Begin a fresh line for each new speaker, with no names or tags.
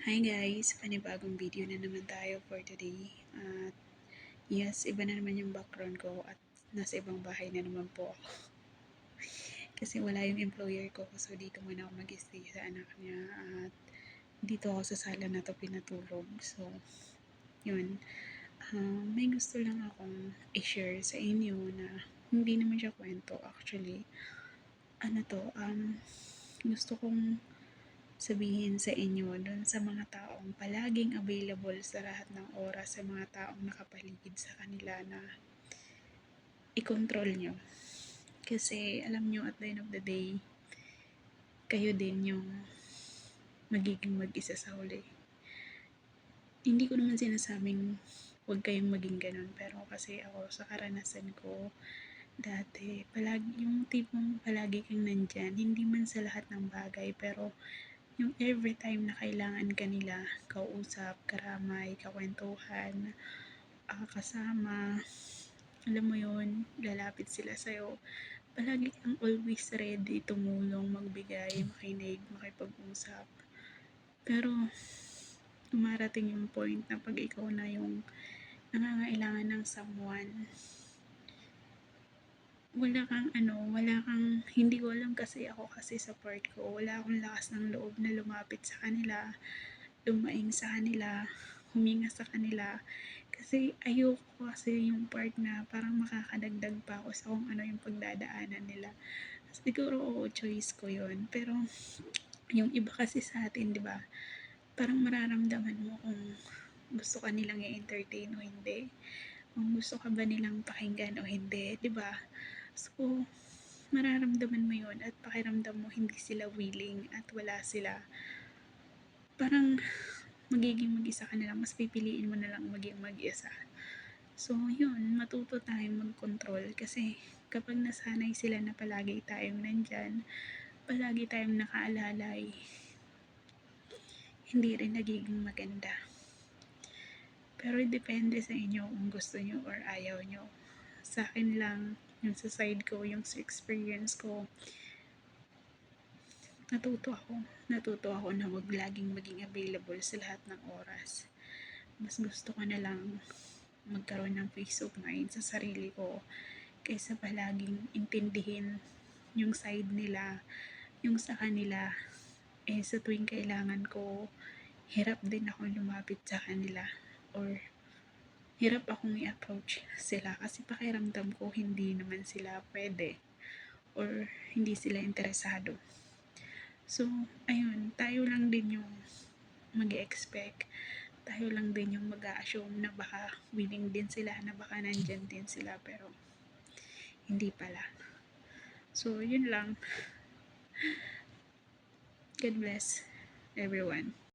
Hi guys! Panibagong video na naman tayo for today. At yes, iba na naman yung background ko at nasa ibang bahay na naman po ako. Kasi wala yung employer ko, so dito muna ako mag-stay sa anak niya at dito ako sa sala na to pinatulog. So, yun. May gusto lang akong i-share sa inyo na hindi naman siya kwento actually. Gusto kong sabihin sa inyo dun sa mga taong palaging available sa lahat ng oras, sa mga taong nakapaligid sa kanila na i-control nyo. Kasi alam nyo at the end of the day, kayo din yung magiging mag-isa sa huli. Hindi ko naman sinasabing huwag kayong maging ganun, pero kasi ako sa karanasan ko, dati, palagi, yung tipong palagi kang nandyan, hindi man sa lahat ng bagay, pero yung every time na kailangan ka nila, kausap, karamay, kakwentuhan, kasama, alam mo yun, lalapit sila sa'yo. Palagi kang always ready tumulong, magbigay, makinig, makipag-usap. Pero, dumarating yung point na pag ikaw na yung nangangailangan ng someone, hindi ko alam kasi ako kasi sa part ko, wala akong lakas ng loob na lumapit sa kanila, lumaing sa kanila, huminga sa kanila. Kasi ayoko kasi yung part na parang makakadagdag pa ako sa kung ano yung pagdadaanan nila. Siguro choice ko yun. Pero yung iba kasi sa atin, di ba? Parang mararamdaman mo kung gusto ka nilang i-entertain o hindi. Kung gusto ka ba nilang pakinggan o hindi, di ba? So, mararamdaman mo yun at pakiramdam mo hindi sila willing at wala sila. Parang magiging mag-isa ka na lang, mas pipiliin mo na lang maging mag-isa. So, yun, matuto tayong mag-control kasi kapag nasanay sila na palagi tayong nandyan, palagi tayong nakaalalay, hindi rin nagiging maganda. Pero depende sa inyo kung gusto nyo or ayaw nyo. Sa akin lang, yung sa side ko, yung sa experience ko, natuto ako na wag laging maging available sa lahat ng oras. Mas gusto ko na lang magkaroon ng peace of mind sa sarili ko kaysa palaging intindihin yung side nila, yung sa kanila. Sa tuwing kailangan ko, hirap din ako lumapit sa kanila or hirap akong i-approach sila kasi pakiramdam ko hindi naman sila pwede or hindi sila interesado. So, ayun, tayo lang din yung mag-expect, tayo lang din yung mag-a-assume na baka willing din sila, na baka nandyan din sila, pero hindi pala. So, yun lang. God bless everyone.